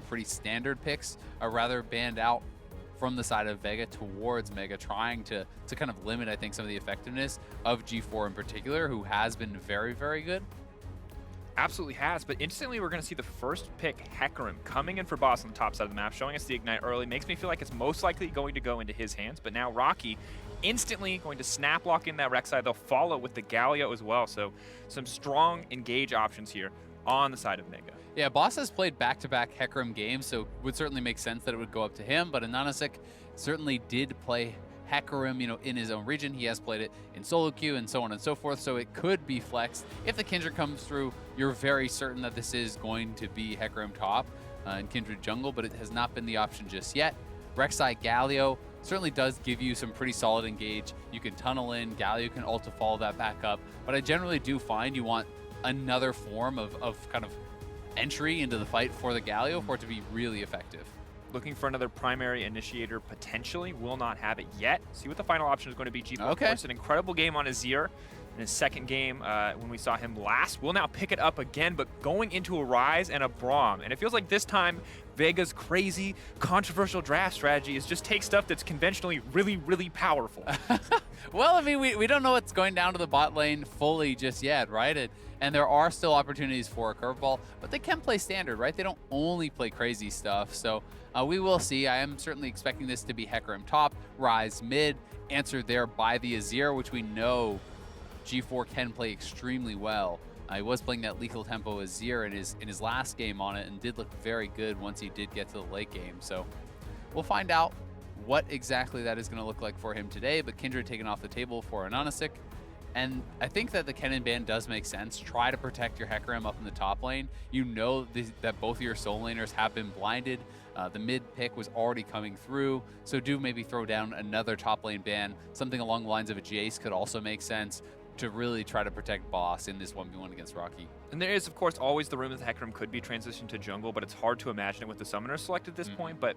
pretty standard picks are rather banned out from the side of Vega towards Mega, trying to kind of limit, I think, some of the effectiveness of G4 in particular, who has been very, very good. Absolutely has, but instantly we're going to see the first pick, Hecarim, coming in for boss on the top side of the map, showing us the Ignite early. Makes me feel like it's most likely going to go into his hands, but now Rocky instantly going to snap lock in that Rek'Sai. They'll follow with the Galio as well, so some strong engage options here on the side of Mega. Yeah, Boss has played back-to-back Hecarim games, so it would certainly make sense that it would go up to him, but Anonysik certainly did play Hecarim, in his own region. He has played it in solo queue and so on and so forth, so it could be flexed. If the Kindred comes through, you're very certain that this is going to be Hecarim top and Kindred jungle, but it has not been the option just yet. Rek'Sai Galio certainly does give you some pretty solid engage. You can tunnel in, Galio can ult to follow that back up, but I generally do find you want another form of kind of entry into the fight for the Galio for it to be really effective. Looking for another primary initiator potentially. Will not have it yet. See what the final option is going to be. G4 Okay. forced an incredible game on Azir in his second game when we saw him last. Will now pick it up again, but going into a Ryze and a Braum. And it feels like this time Vega's crazy, controversial draft strategy is just take stuff that's conventionally really, really powerful. Well, I mean, we don't know what's going down to the bot lane fully just yet, right? And there are still opportunities for a curveball, but they can play standard, right? They don't only play crazy stuff, so we will see. I am certainly expecting this to be Hecarim top, Ryze mid, answered there by the Azir, which we know G4 can play extremely well. He was playing that lethal tempo Azir in his last game on it and did look very good once he did get to the late game. So we'll find out what exactly that is going to look like for him today, but Kindred taken off the table for Anonysik. And I think that the Kennen ban does make sense. Try to protect your Hecarim up in the top lane. You know that both of your soul laners have been blinded. The mid pick was already coming through, so do maybe throw down another top lane ban. Something along the lines of a Jace could also make sense to really try to protect Boss in this 1v1 against Rocky. And there is, of course, always the rumor that Hecarim could be transitioned to jungle, but it's hard to imagine it with the summoner select at this point, but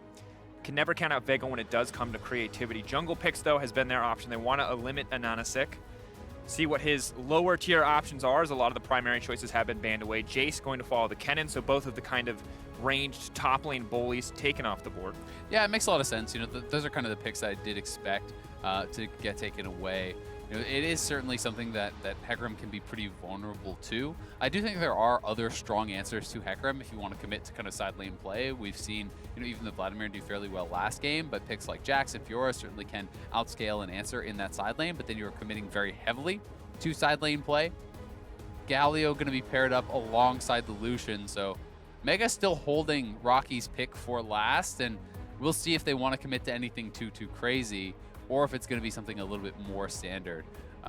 can never count out Vega when it does come to creativity. Jungle picks, though, has been their option. They want to limit Anonysik. See what his lower tier options are, as a lot of the primary choices have been banned away. Jace going to follow the Kennen, so both of the kind of ranged top lane bullies taken off the board. Yeah, it makes a lot of sense. Those are kind of the picks I did expect to get taken away. It is certainly something that Hecarim can be pretty vulnerable to. I do think there are other strong answers to Hecarim if you want to commit to kind of side lane play. We've seen even the Vladimir do fairly well last game, but picks like Jax and Fiora certainly can outscale and answer in that side lane, but then you're committing very heavily to side lane play. Galio going to be paired up alongside the Lucian, so Mega's still holding Rocky's pick for last, and we'll see if they want to commit to anything too crazy, or if it's going to be something a little bit more standard.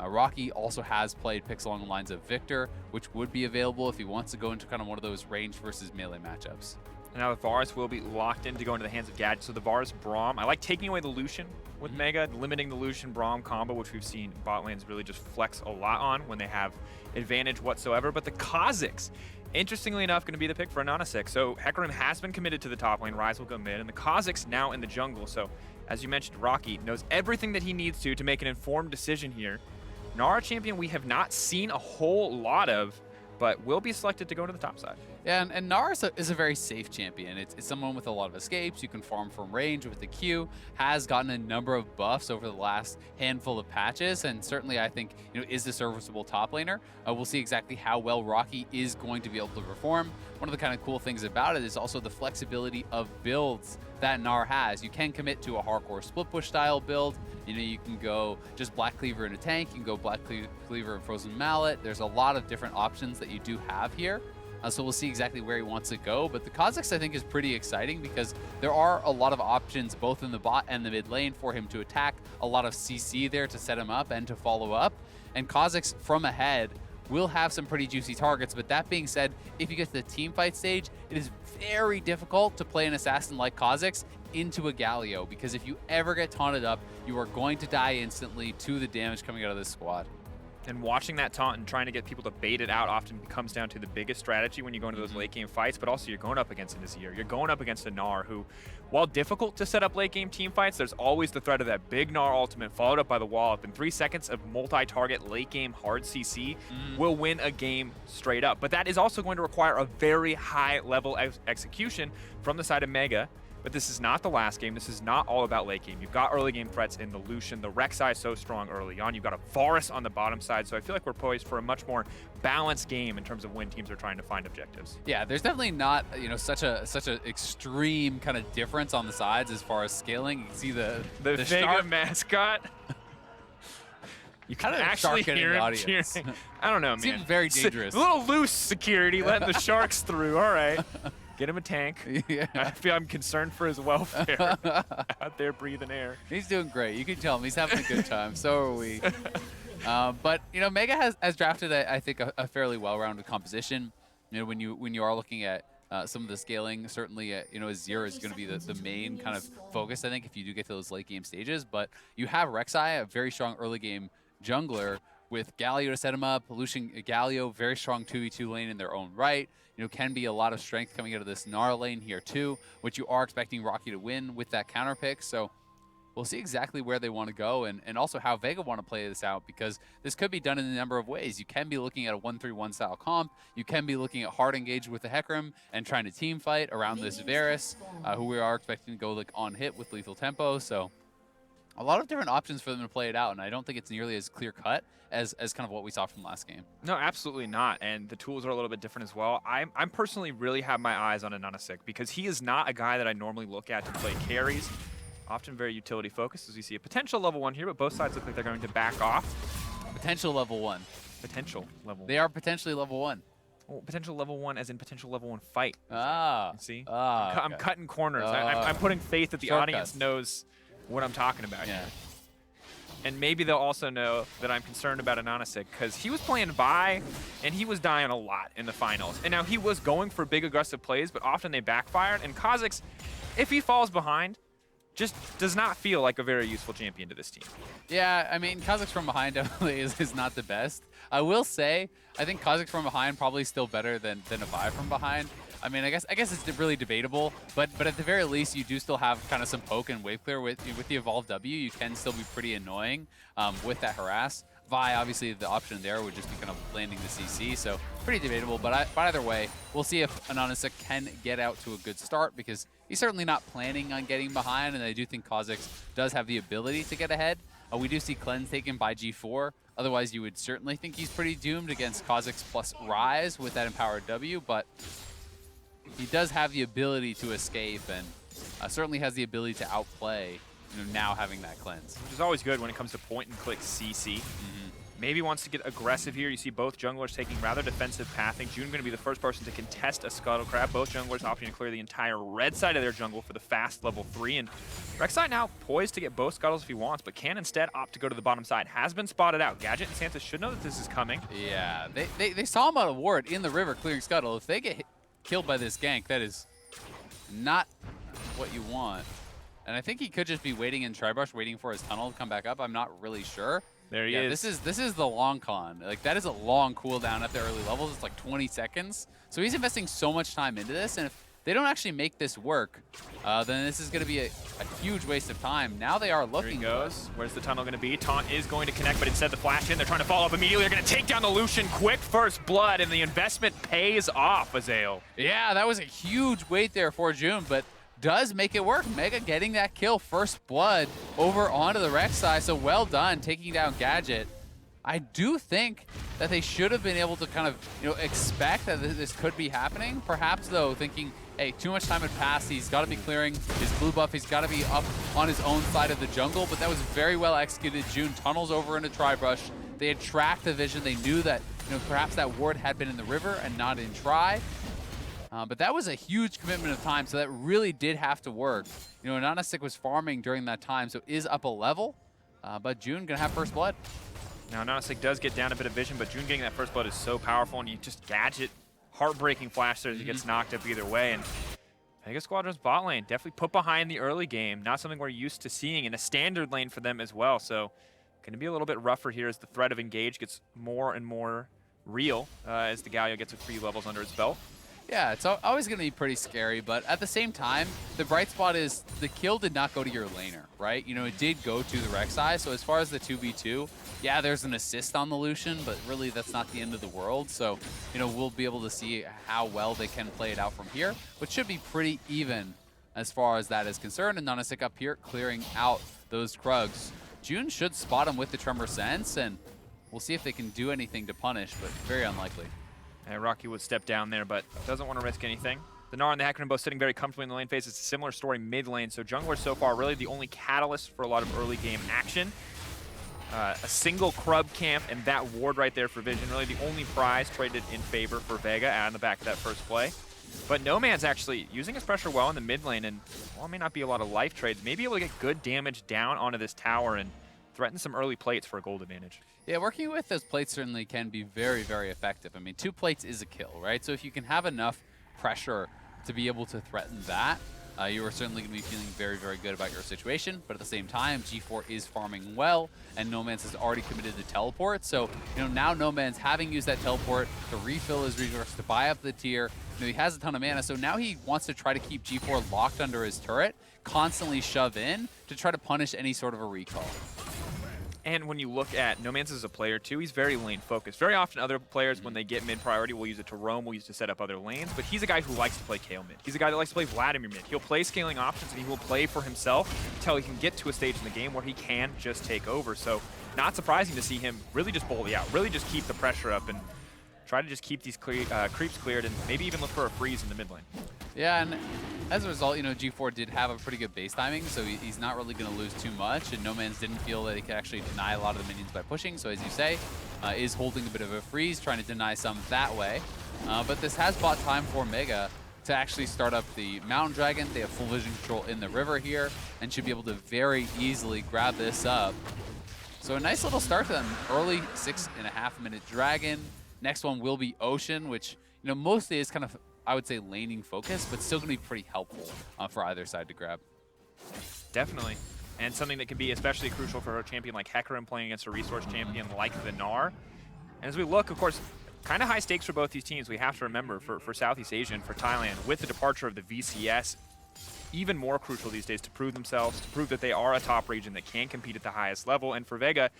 Rocky also has played picks along the lines of Victor, which would be available if he wants to go into kind of one of those range versus melee matchups. And now the Varus will be locked in to go into the hands of Gadget. So the Varus Braum, I like taking away the Lucian with Mega, limiting the Lucian Braum combo, which we've seen bot lanes really just flex a lot on when they have advantage whatsoever. But the Kha'Zix, interestingly enough, going to be the pick for Anonysik. So Hecarim has been committed to the top lane, Ryze will go mid, and the Kha'Zix now in the jungle. So as you mentioned, Rocky knows everything that he needs to make an informed decision here. Nara champion we have not seen a whole lot of, but will be selected to go to the top side. Yeah, and Nara is a very safe champion. It's someone with a lot of escapes. You can farm from range with the Q, has gotten a number of buffs over the last handful of patches, and certainly I think is a serviceable top laner. We'll see exactly how well Rocky is going to be able to perform. One of the kind of cool things about it is also the flexibility of builds that Nara has. You can commit to a hardcore split push style build. You can go just Black Cleaver in a tank, you can go Black Cleaver and Frozen Mallet. There's a lot of different options that you do have here. So we'll see exactly where he wants to go. But the Kha'Zix, I think, is pretty exciting because there are a lot of options both in the bot and the mid lane for him to attack. A lot of CC there to set him up and to follow up. And Kha'Zix from ahead will have some pretty juicy targets. But that being said, if you get to the team fight stage, it is very difficult to play an assassin like Kha'Zix into a Galio, because if you ever get taunted up, you are going to die instantly to the damage coming out of this squad. And watching that taunt and trying to get people to bait it out often comes down to the biggest strategy when you go into those late game fights, but also you're going up against an Azir. You're going up against a Gnar who, while difficult to set up late game team fights, there's always the threat of that big Gnar ultimate followed up by the wall up. In 3 seconds of multi-target late game hard CC will win a game straight up. But that is also going to require a very high level execution from the side of Mega. But this is not the last game. This is not all about late game. You've got early game threats in the Lucian. The Rek'Sai is so strong early on. You've got a Varus on the bottom side. So I feel like we're poised for a much more balanced game in terms of when teams are trying to find objectives. Yeah, there's definitely not, you know, such a extreme kind of difference on the sides as far as scaling. You can see the Vega mascot. You can actually hear him cheering. I don't know, man. Seems very dangerous. A little loose security, letting the sharks through. All right. Get him a tank. Yeah. I feel I'm concerned for his welfare out there breathing air. He's doing great. You can tell him he's having a good time. So are we. But you know, Mega has drafted, I think, a fairly well-rounded composition. You know, when you are looking at some of the scaling, certainly you know, Azir is going to be the main kind of focus, I think, if you do get to those late game stages. But you have Rek'Sai, a very strong early game jungler, with Galio to set him up. Lucian, Galio, very strong 2v2 lane in their own right. You know, can be a lot of strength coming out of this Gnar lane here too, which you are expecting Rocky to win with that counter pick. So we'll see exactly where they want to go and also how Vega want to play this out, because this could be done in a number of ways. You can be looking at a 1-3-1 style comp. You can be looking at hard engage with the Hecarim and trying to team fight around this Varus, who we are expecting to go like on hit with lethal tempo. So a lot of different options for them to play it out, and I don't think it's nearly as clear cut as kind of what we saw from last game. No, absolutely not. And the tools are a little bit different as well. I'm personally really have my eyes on Ananasik because he is not a guy that I normally look at to play carries. Often very utility focused, as we see a potential level 1 here, but both sides look like they're going to back off. Potential level 1. Potential level 1. They are potentially level 1. Well, potential level 1 as in potential level 1 fight. Ah. See? Ah. I'm cutting corners. I'm putting faith that the audience knows what I'm talking about here. And maybe they'll also know that I'm concerned about Ananasik because he was playing Vi and he was dying a lot in the finals. And now he was going for big aggressive plays, but often they backfired. And Kha'Zix, if he falls behind, just does not feel like a very useful champion to this team. Yeah, I mean, Kha'Zix from behind definitely is not the best. I will say, I think Kha'Zix from behind probably still better than a Vi from behind. I mean, I guess it's really debatable, but at the very least, you do still have kind of some poke and wave clear with the Evolve W. You can still be pretty annoying with that harass. Vi, obviously, the option there would just be kind of landing the CC, so pretty debatable. But either way, we'll see if Ananasik can get out to a good start, because he's certainly not planning on getting behind, and I do think Kha'Zix does have the ability to get ahead. We do see Cleanse taken by G4. Otherwise, you would certainly think he's pretty doomed against Kha'Zix plus Ryze with that empowered W, but he does have the ability to escape, and certainly has the ability to outplay, you know, now having that cleanse. Which is always good when it comes to point-and-click CC. Maybe wants to get aggressive here. You see both junglers taking rather defensive pathing. June going to be the first person to contest a Scuttle Crab. Both junglers opting to clear the entire red side of their jungle for the fast level 3. And Rek'Sai now poised to get both Scuttles if he wants, but can instead opt to go to the bottom side. Has been spotted out. Gadget and Sansa should know that this is coming. Yeah, they saw him on a ward in the river clearing Scuttle. If they get killed by this gank, that is not what you want. And I think he could just be waiting in Tribrush, waiting for his tunnel to come back up. I'm not really sure. There he is. This is the long con. Like, that is a long cooldown at the early levels. It's like 20 seconds. So he's investing so much time into this, and if they don't actually make this work, then this is going to be a huge waste of time. Now they are looking. Here he goes. Where's the tunnel going to be? Taunt is going to connect, but instead the flash in. They're trying to follow up immediately. They're going to take down the Lucian. Quick first blood, and the investment pays off, Azael. Yeah, that was a huge wait there for June, but does make it work. Mega getting that kill, first blood over onto the Rek'Sai, so well done taking down Gadget. I do think that they should have been able to kind of, you know, expect that this could be happening. Perhaps, though, thinking, hey, too much time had passed. He's got to be clearing his blue buff. He's got to be up on his own side of the jungle, but that was very well executed. June tunnels over into Tribrush. They had tracked the vision. They knew that, you know, perhaps that ward had been in the river and not in Tri. But that was a huge commitment of time, so that really did have to work. You know, Ananasik was farming during that time, so is up a level, but June going to have first blood. Now, Ananasik does get down a bit of vision, but June getting that first blood is so powerful, and you just Gadget, heartbreaking flash there as he gets knocked up either way. And Mega Squadron's bot lane definitely put behind the early game, not something we're used to seeing in a standard lane for them as well. So Going to be a little bit rougher here as the threat of engage gets more and more real as the Galio gets a few levels under its belt. Yeah, it's always going to be pretty scary, but at the same time, the bright spot is the kill did not go to your laner, right? You know, it did go to the Rek'Sai, so as far as the 2v2, yeah, there's an assist on the Lucian, but really that's not the end of the world. So, you know, we'll be able to see how well they can play it out from here, which should be pretty even as far as that is concerned. And Nanasik up here clearing out those Krugs. June should spot him with the Tremor Sense, and we'll see if they can do anything to punish, but very unlikely. And Rocky would step down there, but doesn't want to risk anything. The Gnar and the Hecarim both sitting very comfortably in the lane phase. It's a similar story mid lane, so junglers so far really the only catalyst for a lot of early game action. A single Krub camp and that ward right there for Vision, really the only prize traded in favor for Vega out on the back of that first play. But Nomad's actually using his pressure well in the mid lane, and while it may not be a lot of life trades, maybe able to get good damage down onto this tower and threaten some early plates for a gold advantage. Yeah, working with those plates certainly can be very, very effective. I mean, 2 plates is a kill, right? So if you can have enough pressure to be able to threaten that, you are certainly going to be feeling very, very good about your situation. But at the same time, G4 is farming well, and Nomanz has already committed the teleport. So, you know, now Nomanz, having used that teleport to refill his resource, to buy up the tier, you know, he has a ton of mana. So now he wants to try to keep G4 locked under his turret, constantly shove in to try to punish any sort of a recall. And when you look at Nomanz as a player too, he's very lane focused. Very often other players, when they get mid priority, will use it to roam, will use it to set up other lanes, but he's a guy who likes to play Kayle mid. He's a guy that likes to play Vladimir mid. He'll play scaling options and he will play for himself until he can get to a stage in the game where he can just take over. So not surprising to see him really just bully out, really just keep the pressure up and try to just keep these creeps cleared and maybe even look for a freeze in the mid lane. Yeah, and as a result, you know, G4 did have a pretty good base timing, so he's not really going to lose too much, and Nomanz didn't feel that he could actually deny a lot of the minions by pushing, so as you say, is holding a bit of a freeze, trying to deny some that way. But this has bought time for Mega to actually start up the Mountain Dragon. They have full vision control in the river here, and should be able to very easily grab this up. So a nice little start to them. Early 6.5-minute Dragon. Next one will be Ocean, which, you know, mostly is kind of, I would say, laning focus, but still going to be pretty helpful for either side to grab. Definitely. And something that can be especially crucial for a champion like Hecarim playing against a resource champion like the Gnar. And as we look, of course, kind of high stakes for both these teams. We have to remember for Southeast Asia and for Thailand, with the departure of the VCS, even more crucial these days to prove themselves, to prove that they are a top region that can compete at the highest level. And for Vega,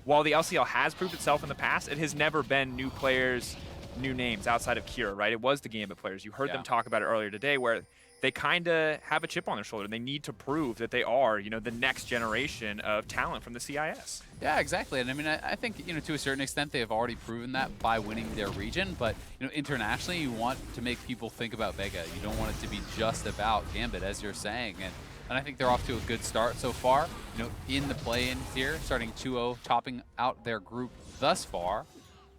while the LCL has proved itself in the past, it has never been new players, new names outside of Cure, right? It was the Gambit players. You heard them talk about it earlier today, where they kind of have a chip on their shoulder. They need to prove that they are, you know, the next generation of talent from the CIS. Yeah, exactly. And I mean, I think, you know, to a certain extent, they have already proven that by winning their region. But, you know, internationally, you want to make people think about Vega. You don't want it to be just about Gambit, as you're saying. And I think they're off to a good start so far. You know, in the play-in here, starting 2-0, topping out their group thus far.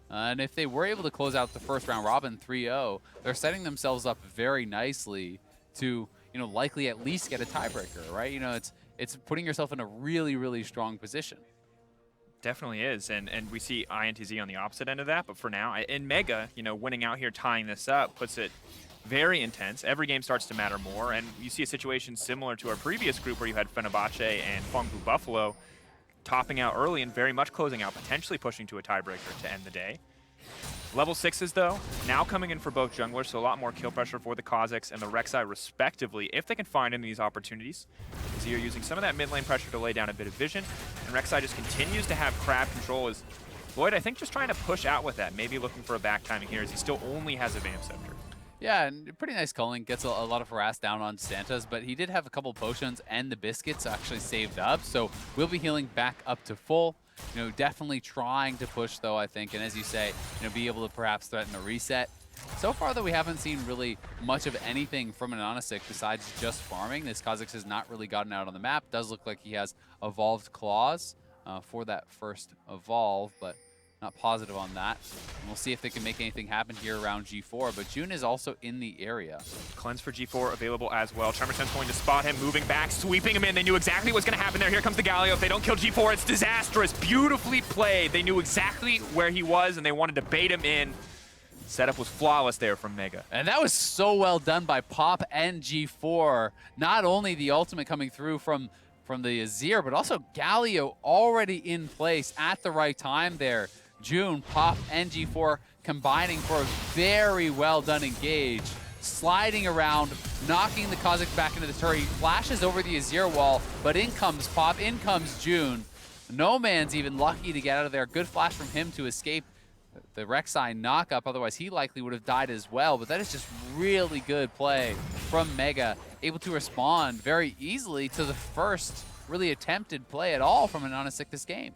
And if they were able to close out the first round robin 3-0, they're setting themselves up very nicely to, you know, likely at least get a tiebreaker, right? You know, it's putting yourself in a really, really strong position. Definitely is, and we see INTZ on the opposite end of that, but for now, in Mega, you know, winning out here, tying this up, puts it very intense. Every game starts to matter more, and you see a situation similar to our previous group where you had Fenerbahce and Fengbu Buffalo topping out early and very much closing out, potentially pushing to a tiebreaker to end the day. Level 6s, though, now coming in for both junglers, so a lot more kill pressure for the Kazakhs and the Rek'Sai, respectively, if they can find any of these opportunities. Azir using some of that mid lane pressure to lay down a bit of vision, and Rek'Sai just continues to have crab control as Lloyd, I think, just trying to push out with that, maybe looking for a back timing here as he still only has a Vamp Scepter. Yeah, and pretty nice culling. Gets a lot of harass down on Santas, but he did have a couple potions and the biscuits actually saved up, so we'll be healing back up to full. You know, definitely trying to push, though, I think, and as you say, you know, be able to perhaps threaten a reset. So far, though, we haven't seen really much of anything from an Nanasik besides just farming. This Kha'Zix has not really gotten out on the map. Does look like he has evolved claws for that first evolve, but not positive on that. And we'll see if they can make anything happen here around G4, but June is also in the area. Cleanse for G4 available as well. Tremor Sense going to spot him, moving back, sweeping him in. They knew exactly what's going to happen there. Here comes the Galio. If they don't kill G4, it's disastrous. Beautifully played. They knew exactly where he was, and they wanted to bait him in. Setup was flawless there from Mega. And that was so well done by Pop and G4. Not only the ultimate coming through from from the Azir, but also Galio already in place at the right time there. June, Pop, and G4 combining for a very well done engage. Sliding around, knocking the Kha'Zix back into the turret. He flashes over the Azir wall, but in comes Pop, in comes June. No Man's even lucky to get out of there. Good flash from him to escape the Rek'Sai knock-up, otherwise he likely would have died as well, but that is just really good play from Mega, able to respond very easily to the first really attempted play at all from Anonysix this game.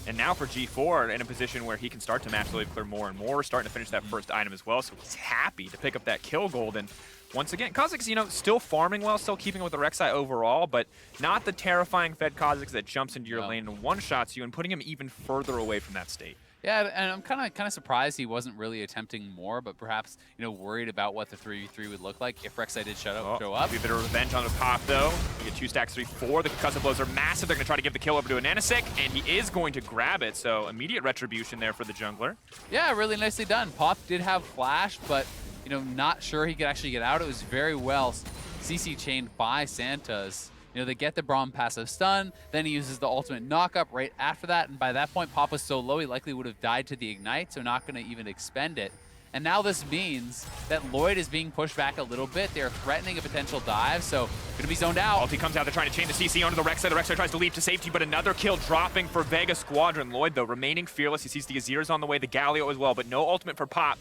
And now for G4 in a position where he can start to match the wave clear more and more, starting to finish that first item as well, so he's happy to pick up that kill gold. And once again, Kha'Zix, you know, still farming well, still keeping with the Rek'Sai overall, but not the terrifying Fed Kha'Zix that jumps into your lane and one-shots you and putting him even further away from that state. Yeah, and I'm kind of surprised he wasn't really attempting more, but perhaps, you know, worried about what the 3v3 would look like if Rek'Sai did show up. Maybe a bit of revenge on the Pop, though. You get 2 stacks, 3-4. The concussive blows are massive. They're going to try to give the kill over to Anonysix, and he is going to grab it, so immediate retribution there for the jungler. Yeah, really nicely done. Pop did have flash, but, you know, not sure he could actually get out. It was very well CC chained by Santas. You know, they get the Braum passive stun, then he uses the ultimate knock-up right after that, and by that point, Pop was so low he likely would have died to the Ignite, so not going to even expend it. And now this means that Lloyd is being pushed back a little bit. They're threatening a potential dive, so going to be zoned out. Ulti comes out, they're trying to chain the CC onto the Rek'Sai. The Rek'Sai tries to leap to safety, but another kill dropping for Vega Squadron. Lloyd, though, remaining fearless. He sees the Azir's on the way, the Galio as well, but no ultimate for Pop.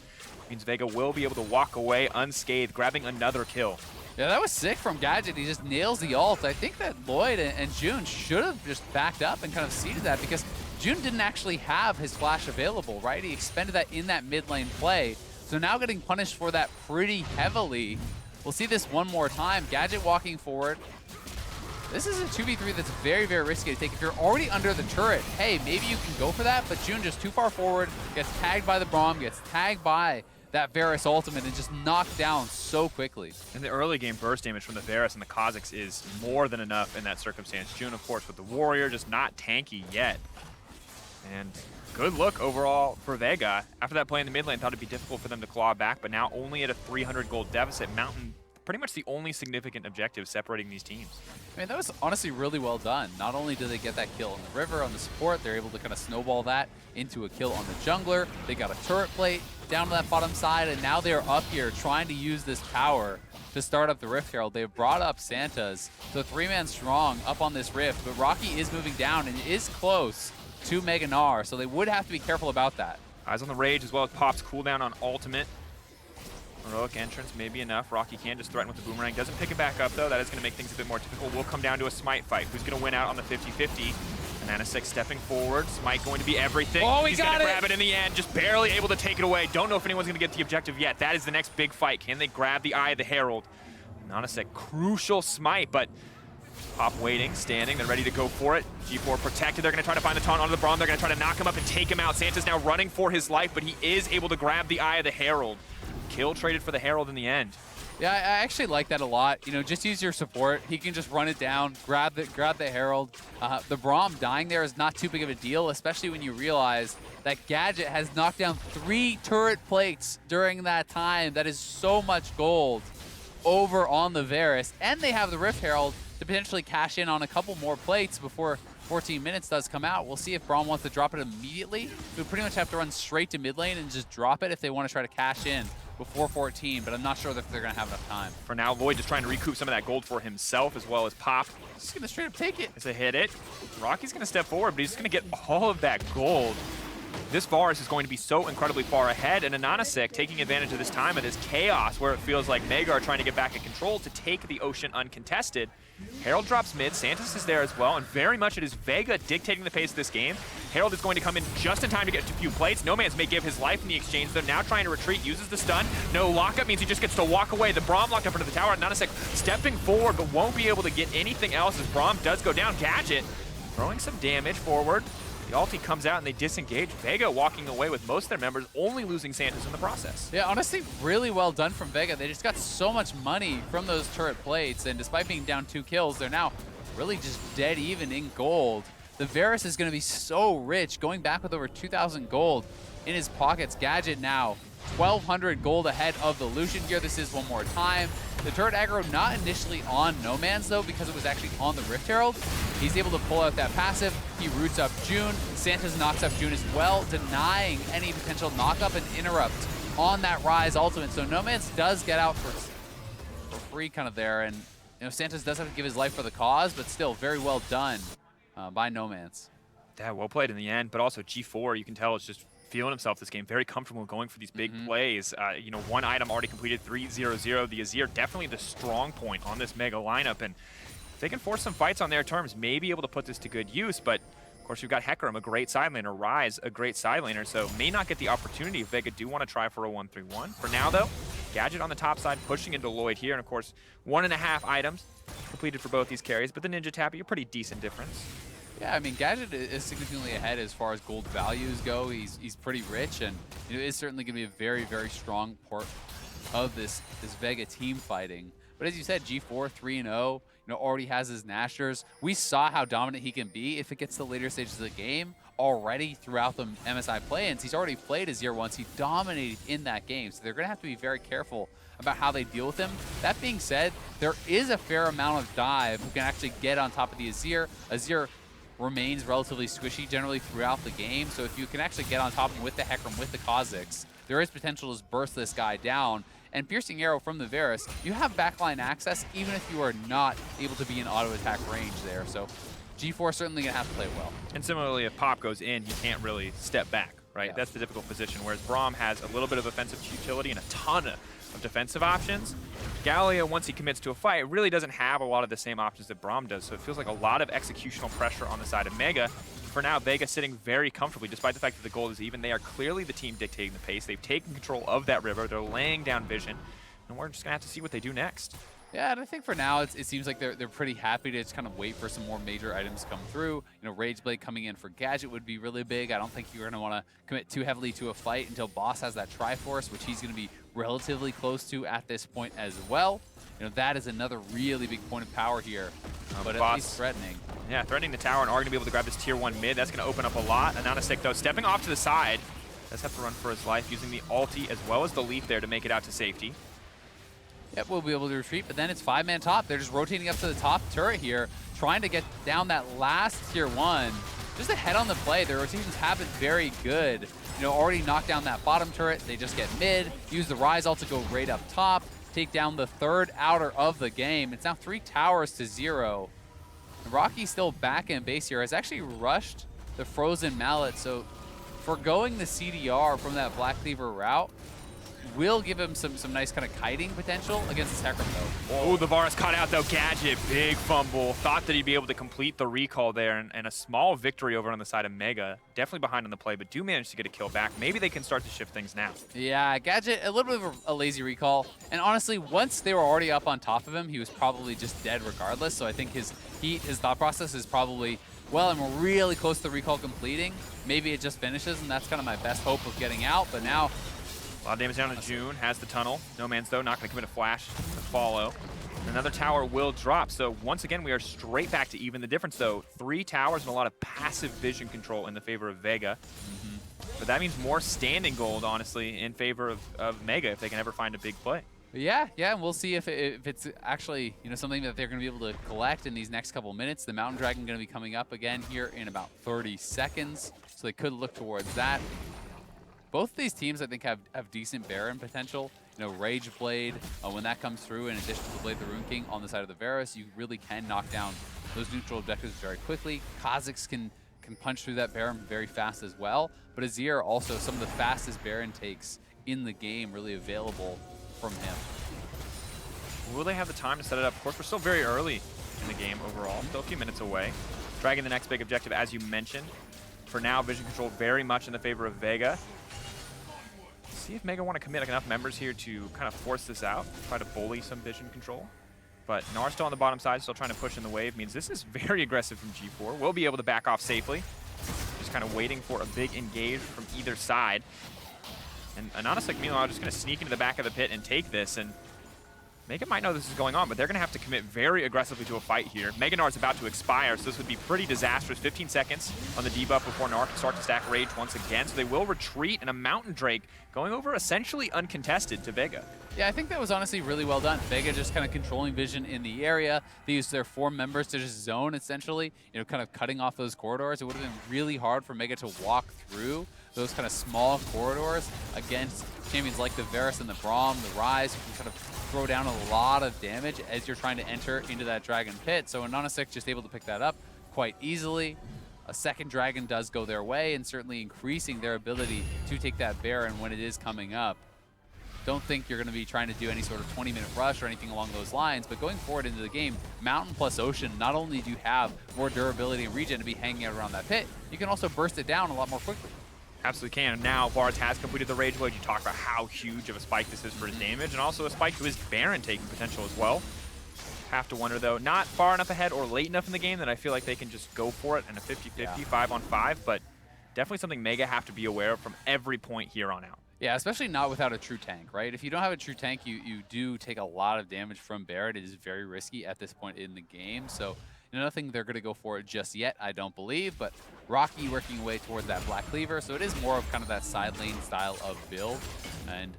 Means Vega will be able to walk away unscathed, grabbing another kill. Yeah, that was sick from Gadget. He just nails the ult. I think that Lloyd and June should have just backed up and kind of seeded that because June didn't actually have his flash available, right? He expended that in that mid lane play. So now getting punished for that pretty heavily. We'll see this one more time. Gadget walking forward. This is a 2v3 that's very, very risky to take. If you're already under the turret, hey, maybe you can go for that, but June just too far forward, gets tagged by the Braum, gets tagged by that Varus ultimate and just knocked down so quickly. And the early game burst damage from the Varus and the Kha'Zix is more than enough in that circumstance. June, of course, with the Warrior, just not tanky yet. And good look overall for Vega. After that play in the mid lane, thought it'd be difficult for them to claw back, but now only at a 300 gold deficit. Mountain, pretty much the only significant objective separating these teams. I mean, that was honestly really well done. Not only did they get that kill on the river, on the support, they're able to kind of snowball that into a kill on the jungler. They got a turret plate down to that bottom side, and now they're up here trying to use this power to start up the Rift Herald. They've brought up Santas, so 3-man strong up on this Rift, but Rocky is moving down and is close to Mega Gnar, so they would have to be careful about that. Eyes on the Rage as well as Pop's cooldown on ultimate. Heroic entrance may be enough. Rocky can just threaten with the boomerang. Doesn't pick it back up, though. That is going to make things a bit more difficult. Will come down to a Smite fight. Who's going to win out on the 50-50? Anonysix stepping forward. Smite going to be everything. Oh, He's going to grab it in the end. Just barely able to take it away. Don't know if anyone's going to get the objective yet. That is the next big fight. Can they grab the Eye of the Herald? Anonysix, crucial Smite, but Pop waiting, standing. They're ready to go for it. G4 protected. They're going to try to find the taunt onto the Braum. They're going to try to knock him up and take him out. Santa's now running for his life, but he is able to grab the Eye of the Herald. Kill traded for the Herald in the end. Yeah, I actually like that a lot. You know, just use your support. He can just run it down, grab the Herald. The Braum dying there is not too big of a deal, especially when you realize that Gadget has knocked down 3 turret plates during that time. That is so much gold over on the Varus. And they have the Rift Herald to potentially cash in on a couple more plates before 14 minutes does come out. We'll see if Braum wants to drop it immediately. We pretty much have to run straight to mid lane and just drop it if they want to try to cash in before 14, but I'm not sure if they're going to have enough time. For now, Lloyd just trying to recoup some of that gold for himself as well as Pop. Just going to straight up take it. It's a hit it. Rocky's going to step forward, but he's just going to get all of that gold. This Varus is going to be so incredibly far ahead, and Anonysix taking advantage of this time of this chaos where it feels like Mega are trying to get back in control to take the Ocean uncontested. Herald drops mid, Santas is there as well, and very much it is Vega dictating the pace of this game. Herald is going to come in just in time to get a few plates. No Man's may give his life in the exchange. They're now trying to retreat, uses the stun. No lockup means he just gets to walk away. The Braum locked up into the tower. Anonysix stepping forward, but won't be able to get anything else as Braum does go down. Gadget throwing some damage forward. The ulti comes out and they disengage. Vega walking away with most of their members, only losing Santas in the process. Yeah, honestly, really well done from Vega. They just got so much money from those turret plates, and despite being down 2 kills, they're now really just dead even in gold. The Varus is going to be so rich, going back with over 2,000 gold in his pockets. Gadget now 1,200 gold ahead of the Lucian here. This is one more time. The turret aggro not initially on No Man's though, because it was actually on the Rift Herald. He's able to pull out that passive. He roots up June. Santas knocks up June as well, denying any potential knock-up and interrupt on that Ryze ultimate. So No Man's does get out for free kind of there, and Santas does have to give his life for the cause, but still very well done by No Man's. Yeah, well played in the end, but also G4, you can tell, is just feeling himself this game, very comfortable going for these big plays. One item already completed, 3-0-0. The Azir definitely the strong point on this Mega lineup, and if they can force some fights on their terms, may be able to put this to good use, but of course you've got Hecarim, a great side laner, Ryze, a great side laner, so may not get the opportunity if Vega do want to try for a 1-3-1. For now though, Gadget on the top side, pushing into Lloyd here, and of course 1.5 items completed for both these carries, but the Ninja Tappy, a pretty decent difference. Yeah, I mean, Gadget is significantly ahead as far as gold values go. He's pretty rich, and it is certainly going to be a very, very strong part of this Vega team fighting. But as you said, G4 3-0, already has his Nashers. We saw how dominant he can be if it gets to the later stages of the game already throughout the MSI play-ins. He's already played Azir once. He dominated in that game, so they're going to have to be very careful about how they deal with him. That being said, there is a fair amount of dive who can actually get on top of the Azir. Azir remains relatively squishy generally throughout the game, so if you can actually get on top of him with the Hecarim, with the Kha'Zix, there is potential to just burst this guy down. And Piercing Arrow from the Varus, you have backline access even if you are not able to be in auto attack range there, so G4 certainly going to have to play well. And similarly, if Pop goes in, he can't really step back, right? Yeah. That's the difficult position, whereas Braum has a little bit of offensive utility and a ton of defensive options. Galio, once he commits to a fight, really doesn't have a lot of the same options that Braum does, so it feels like a lot of executional pressure on the side of Mega. For now, Vega sitting very comfortably, despite the fact that the gold is even. They are clearly the team dictating the pace. They've taken control of that river. They're laying down vision, and we're just going to have to see what they do next. Yeah, and I think for now, it seems like they're pretty happy to just kind of wait for some more major items to come through. Rageblade coming in for Gadget would be really big. I don't think you're going to want to commit too heavily to a fight until Boss has that Triforce, which he's going to be relatively close to at this point as well. That is another really big point of power here, but at least threatening. Yeah, threatening the tower, and are going to be able to grab this tier 1 mid. That's going to open up a lot. Ananasik, though, stepping off to the side. Does have to run for his life, using the ulti as well as the leap there to make it out to safety. Yep, we'll be able to retreat, but then it's 5-man top. They're just rotating up to the top turret here, trying to get down that last tier 1. Just ahead on the play, their rotations have been very good. Already knocked down that bottom turret. They just get mid, use the Ryze ult to go right up top, take down the third outer of the game. It's now 3 towers to 0. And Rocky still back in base here, has actually rushed the Frozen Mallet, so foregoing the CDR from that Black Cleaver route will give him some nice kind of kiting potential against this Hecarim though. Oh, the Varus caught out though. Gadget, big fumble. Thought that he'd be able to complete the recall there, and a small victory over on the side of Mega. Definitely behind on the play, but do manage to get a kill back. Maybe they can start to shift things now. Yeah, Gadget, a little bit of a lazy recall. And honestly, once they were already up on top of him, he was probably just dead regardless. So I think his thought process is probably, well, I'm really close to the recall completing. Maybe it just finishes, and that's kind of my best hope of getting out. But now, a lot of damage down to June, has the tunnel. No Man's, though, not going to commit a flash to follow. Another tower will drop, so once again, we are straight back to even. The difference, though, 3 towers and a lot of passive vision control in the favor of Vega. But that means more standing gold, honestly, in favor of Mega if they can ever find a big play. Yeah, and we'll see if it's actually something that they're going to be able to collect in these next couple minutes. The Mountain Dragon going to be coming up again here in about 30 seconds, so they could look towards that. Both of these teams, I think, have decent Baron potential. Rageblade, when that comes through, in addition to the Blade of the Rune King on the side of the Varus, you really can knock down those neutral objectives very quickly. Kha'Zix can punch through that Baron very fast as well. But Azir also some of the fastest Baron takes in the game really available from him. Will they have the time to set it up? Of course, we're still very early in the game overall, still a few minutes away. Dragging the next big objective, as you mentioned. For now, vision control very much in the favor of Vega. See if Mega want to commit enough members here to kind of force this out, try to bully some vision control. But Gnar still on the bottom side, still trying to push in the wave, means this is very aggressive from G4. We'll be able to back off safely. Just kind of waiting for a big engage from either side. And Ananasik, meanwhile, just going to sneak into the back of the pit and take this. And Mega might know this is going on, but they're going to have to commit very aggressively to a fight here. Mega Gnar is about to expire, so this would be pretty disastrous. 15 seconds on the debuff before Gnar can start to stack Rage once again, so they will retreat, and a Mountain Drake going over essentially uncontested to Vega. Yeah, I think that was honestly really well done. Vega just kind of controlling vision in the area. They used their 4 members to just zone, essentially, kind of cutting off those corridors. It would have been really hard for Mega to walk through those kind of small corridors against champions like the Varus and the Braum, the Ryze, who can kind of throw down a lot of damage as you're trying to enter into that dragon pit. So Anonysix just able to pick that up quite easily. A second dragon does go their way, and certainly increasing their ability to take that Baron when it is coming up. Don't think you're going to be trying to do any sort of 20-minute rush or anything along those lines, but going forward into the game, Mountain plus Ocean, not only do you have more durability and regen to be hanging out around that pit, you can also burst it down a lot more quickly. Absolutely can. Now, Varus has completed the Rage Blade. You talk about how huge of a spike this is for his damage, and also a spike to his Baron taking potential as well. Have to wonder, though, not far enough ahead or late enough in the game that I feel like they can just go for it in a 50-50, 5-on-5, but definitely something Mega have to be aware of from every point here on out. Yeah, especially not without a true tank, right? If you don't have a true tank, you do take a lot of damage from Baron. It is very risky at this point in the game, so nothing they're going to go for it just yet, I don't believe, but Rocky working away towards that Black Cleaver, so it is more of kind of that side lane style of build, and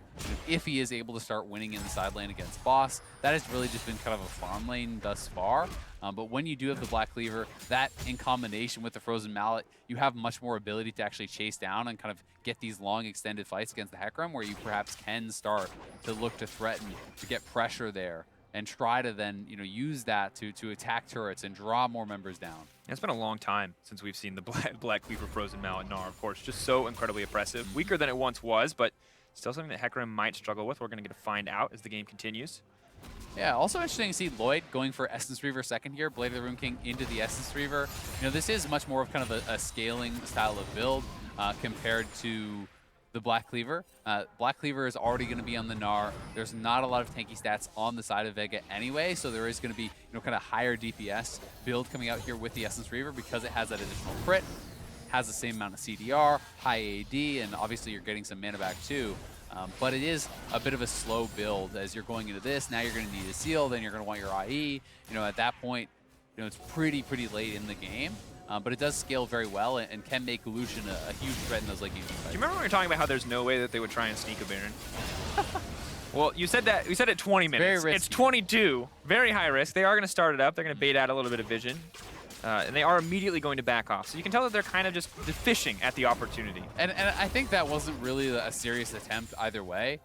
if he is able to start winning in the side lane against boss, that has really just been kind of a farm lane thus far. But when you do have the Black Cleaver, that in combination with the Frozen Mallet, you have much more ability to actually chase down and kind of get these long extended fights against the Hecarim, where you perhaps can start to look to threaten, to get pressure there, and try to then use that to attack turrets and draw more members down. It's been a long time since we've seen the Black Cleaver Frozen Mallet Gnar, of course. Just so incredibly oppressive. Weaker than it once was, but still something that Hecarim might struggle with. We're going to get to find out as the game continues. Yeah, also interesting to see Lloyd going for Essence Reaver second here, Blade of the Ruined King into the Essence Reaver. This is much more of kind of a scaling style of build compared to the Black Cleaver. Black Cleaver is already going to be on the Gnar. There's not a lot of tanky stats on the side of Vega anyway, so there is going to be kind of higher DPS build coming out here with the Essence Reaver because it has that additional crit, has the same amount of CDR, high AD, and obviously you're getting some mana back too. But it is a bit of a slow build as you're going into this. Now you're going to need a seal, then you're going to want your IE. At that point, it's pretty late in the game. But it does scale very well and can make Lucian a huge threat in those late game fights. Do you remember when we were talking about how there's no way that they would try and sneak a Baron? Well, you said that. We said it 20 minutes. Very risky. It's 22. Very high risk. They are going to start it up. They're going to bait out a little bit of vision. And they are immediately going to back off. So you can tell that they're kind of just fishing at the opportunity. And I think that wasn't really a serious attempt either way.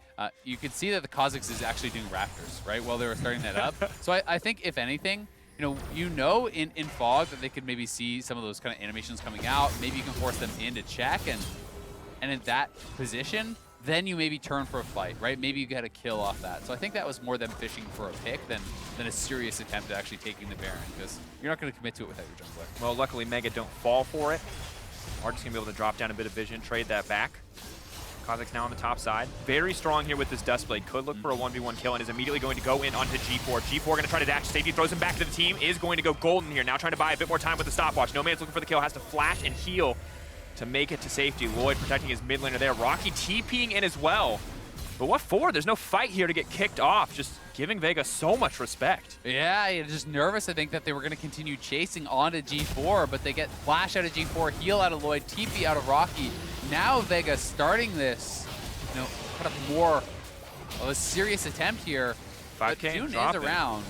You could see that the Kha'Zix is actually doing Raptors, right, while they were starting that up. So I think, if anything, in Fog that they could maybe see some of those kind of animations coming out. Maybe you can force them in to check, and in that position, then you maybe turn for a fight, right? Maybe you get a kill off that. So I think that was more them fishing for a pick than a serious attempt at actually taking the Baron, because you're not going to commit to it without your jungler. Well, luckily Mega don't fall for it. Are just going to be able to drop down a bit of vision, trade that back. Kha'Zix now on the top side. Very strong here with this Duskblade. Could look for a 1v1 kill and is immediately going to go in onto G4. G4 going to try to dash safety, throws him back to the team, is going to go golden here. Now trying to buy a bit more time with the stopwatch. No Man's looking for the kill, has to flash and heal to make it to safety. Lloyd protecting his mid laner there. Rocky TPing in as well. But what for? There's no fight here to get kicked off. Just giving Vega so much respect. Yeah, you're just nervous, I think, that they were going to continue chasing onto G4, but they get flash out of G4, heal out of Lloyd, TP out of Rocky. Now Vega starting this, kind of more of a serious attempt here. 5K but June is around.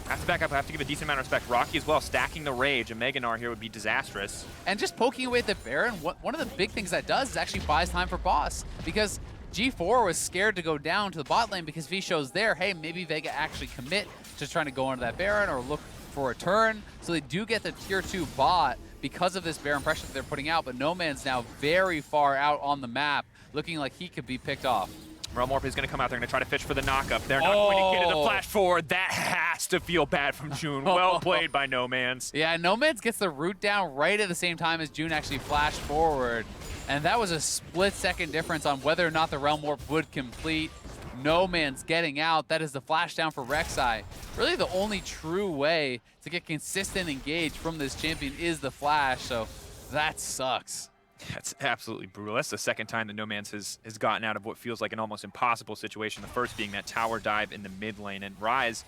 Have to back up. I have to give a decent amount of respect. Rocky as well, stacking the Rage. A Mega Gnar here would be disastrous. And just poking away at the Baron, one of the big things that does is actually buys time for boss, because G4 was scared to go down to the bot lane because if he shows there, hey, maybe Vega actually commit to trying to go into that Baron or look for a turn. So they do get the tier 2 bot because of this Baron pressure that they're putting out, but No Man's now very far out on the map, looking like he could be picked off. Realmorph is going to come out there and try to fish for the knockup. They're not going to get to the flash forward. That has to feel bad from June. Well played by No Man's. Yeah, No Man's gets the root down right at the same time as June actually flashed forward. And that was a split-second difference on whether or not the Realm Warp would complete. No Man's getting out. That is the flash down for Rek'Sai. Really the only true way to get consistent engage from this champion is the flash, so that sucks. That's absolutely brutal. That's the second time that Nomanz has gotten out of what feels like an almost impossible situation. The first being that tower dive in the mid lane. And Rise,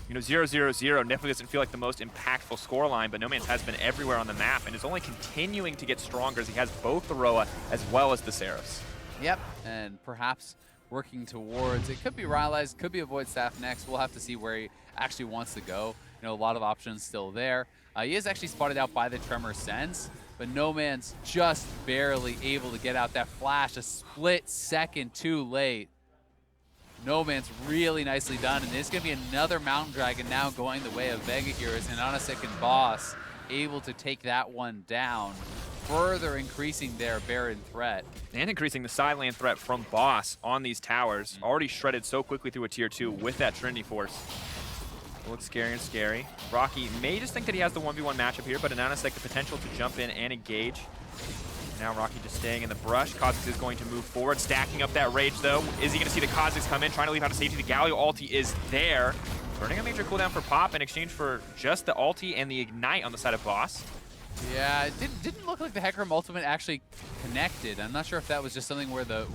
you know, 0-0-0 definitely doesn't feel like the most impactful scoreline, but Nomanz has been everywhere on the map and is only continuing to get stronger as he has both the Roa as well as the Seraphs. Yep, and perhaps working towards, it could be Rylai's, could be a Void Staff next. We'll have to see where he actually wants to go. You know, a lot of options still there. He is actually spotted out by the Tremor Sense, but Nomanz just barely able to get out that flash a split second too late. Nomanz really nicely done, and there's going to be another Mountain Dragon now going the way of Vega here as Anonysek and Boss able to take that one down, further increasing their Baron threat. And increasing the side lane threat from Boss on these towers. Already shredded so quickly through a tier 2 with that Trinity Force. It looks scary and scary. Rocky may just think that he has the 1v1 matchup here, but Anonysek the potential to jump in and engage. Now Rocky just staying in the brush. Kha'Zix is going to move forward, stacking up that rage though. Is he going to see the Kha'Zix come in, trying to leave out of safety? The Galio ulti is there. Burning a major cooldown for Pop in exchange for just the ulti and the Ignite on the side of Boss. Yeah, it didn't look like the Hecarim ultimate actually connected. I'm not sure if that was just something where the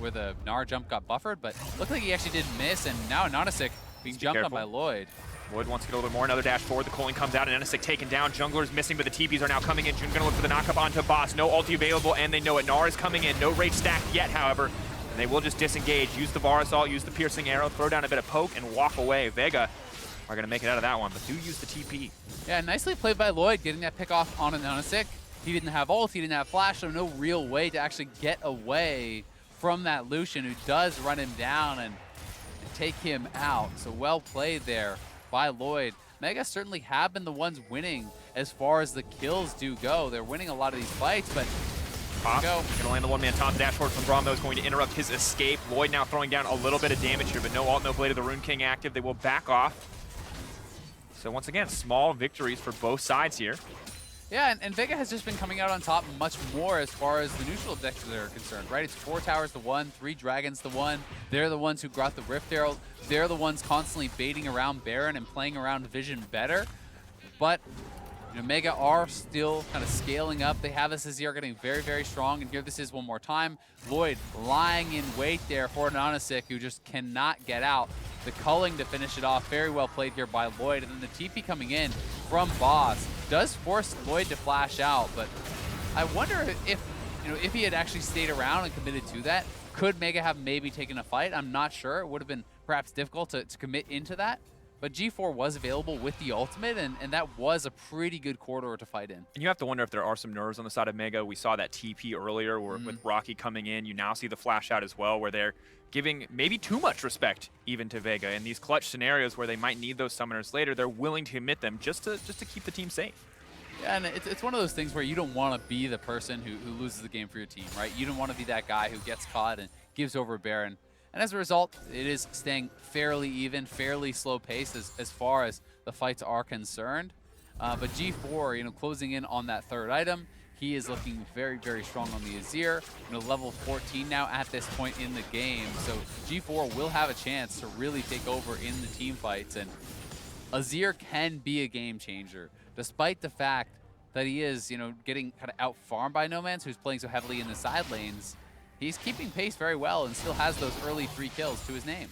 Gnar jump got buffered, but looked like he actually did miss, and now Anonysek being jumped on by Lloyd. Lloyd wants to get a little bit more. Another dash forward. The Culling comes out, and Anonysek taken down. Jungler's missing, but the TPs are now coming in. June going to look for the knock-up onto Boss. No ulti available, and they know it. Gnar is coming in. No rage stacked yet, however. And they will just disengage. Use the Var Assault, use the Piercing Arrow, throw down a bit of poke, and walk away. Vega are going to make it out of that one, but do use the TP. Yeah, nicely played by Lloyd, getting that pick off on Anonysek. He didn't have ult, he didn't have flash, so no real way to actually get away from that Lucian, who does run him down and take him out. So well played there by Lloyd. Mega certainly have been the ones winning as far as the kills do go. They're winning a lot of these fights, but Pop going to land the one-man taunt. The dash forward from Braum, though, is going to interrupt his escape. Lloyd now throwing down a little bit of damage here, but no ult, no Blade of the Rune King active. They will back off. So once again, small victories for both sides here. Yeah, and Vega has just been coming out on top much more as far as the neutral objectives are concerned, right? It's 4 towers to 1, 3 dragons to 1. They're the ones who got the Rift Arrow. They're the ones constantly baiting around Baron and playing around Vision better. But you know, Mega are still kind of scaling up. They have this Azir getting very, very strong. And here this is one more time. Lloyd lying in wait there for Anonysek, who just cannot get out. The culling to finish it off. Very well played here by Lloyd. And then the TP coming in from Boss does force Lloyd to flash out. But I wonder if, you know, if he had actually stayed around and committed to that, could Mega have maybe taken a fight? I'm not sure. It would have been perhaps difficult to commit into that. But G4 was available with the ultimate, and that was a pretty good corridor to fight in. And you have to wonder if there are some nerves on the side of Mega. We saw that TP earlier where with Rocky coming in. You now see the flash out as well, where they're giving maybe too much respect even to Vega. In these clutch scenarios where they might need those summoners later, they're willing to commit them just to keep the team safe. Yeah, and it's one of those things where you don't want to be the person who loses the game for your team, right? You don't want to be that guy who gets caught and gives over Baron. And as a result, it is staying fairly even, fairly slow pace as far as the fights are concerned. But G4, you know, closing in on that third item, he is looking very, very strong on the Azir. You know, level 14 now at this point in the game. So G4 will have a chance to really take over in the team fights. And Azir can be a game changer, despite the fact that he is, you know, getting kind of out-farmed by Nomanz, who's playing so heavily in the side lanes. He's keeping pace very well and still has those early 3 kills to his name.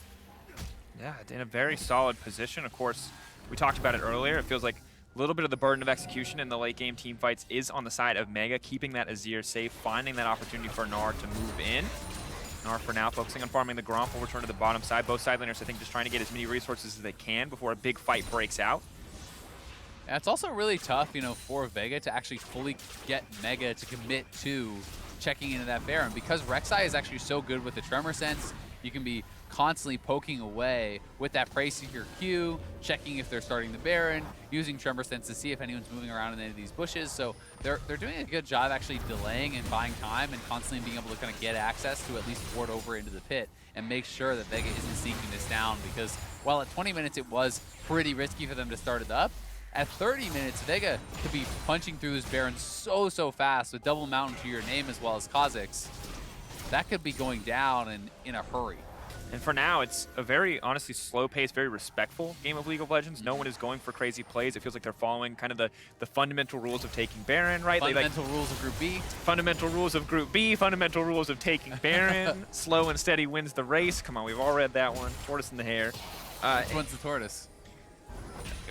Yeah, in a very solid position. Of course, we talked about it earlier. It feels like a little bit of the burden of execution in the late game team fights is on the side of Mega, keeping that Azir safe, finding that opportunity for Gnar to move in. Gnar for now focusing on farming the Gromp. Will return to the bottom side. Both side laners, I think, just trying to get as many resources as they can before a big fight breaks out. Yeah, it's also really tough, you know, for Vega to actually fully get Mega to commit to checking into that Baron. Because Rek'Sai is actually so good with the Tremor Sense, you can be constantly poking away with that Prey Seeker Q, checking if they're starting the Baron, using Tremor Sense to see if anyone's moving around in any of these bushes. So they're doing a good job actually delaying and buying time and constantly being able to kind of get access to at least ward over into the pit and make sure that Vega isn't seeking this down. Because while at 20 minutes it was pretty risky for them to start it up, at 30 minutes, Vega could be punching through this Baron so fast with double mountain to your name as well as Kha'Zix. That could be going down in a hurry. And for now, it's a very, honestly, slow-paced, very respectful game of League of Legends. No one is going for crazy plays. It feels like they're following kind of the fundamental rules of taking Baron, right? Fundamental rules of Group B. Fundamental rules of Group B, fundamental rules of taking Baron. Slow and steady wins the race. Come on, we've all read that one. Tortoise in the hair. Which one's the tortoise?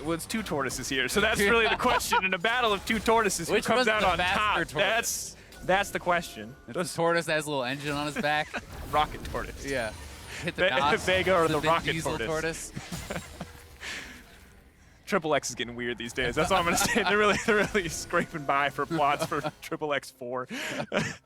Well, it's 2 tortoises here, so that's really the question. In a battle of 2 tortoises, Which who comes one's out the on faster top? tortoise? That's the question. It's the tortoise that has a little engine on his back. Rocket tortoise. Yeah. Hit the NOS. Vega or the Vin rocket Diesel tortoise. Triple X is getting weird these days. That's all I'm gonna say. They're really scraping by for plots for Triple X4.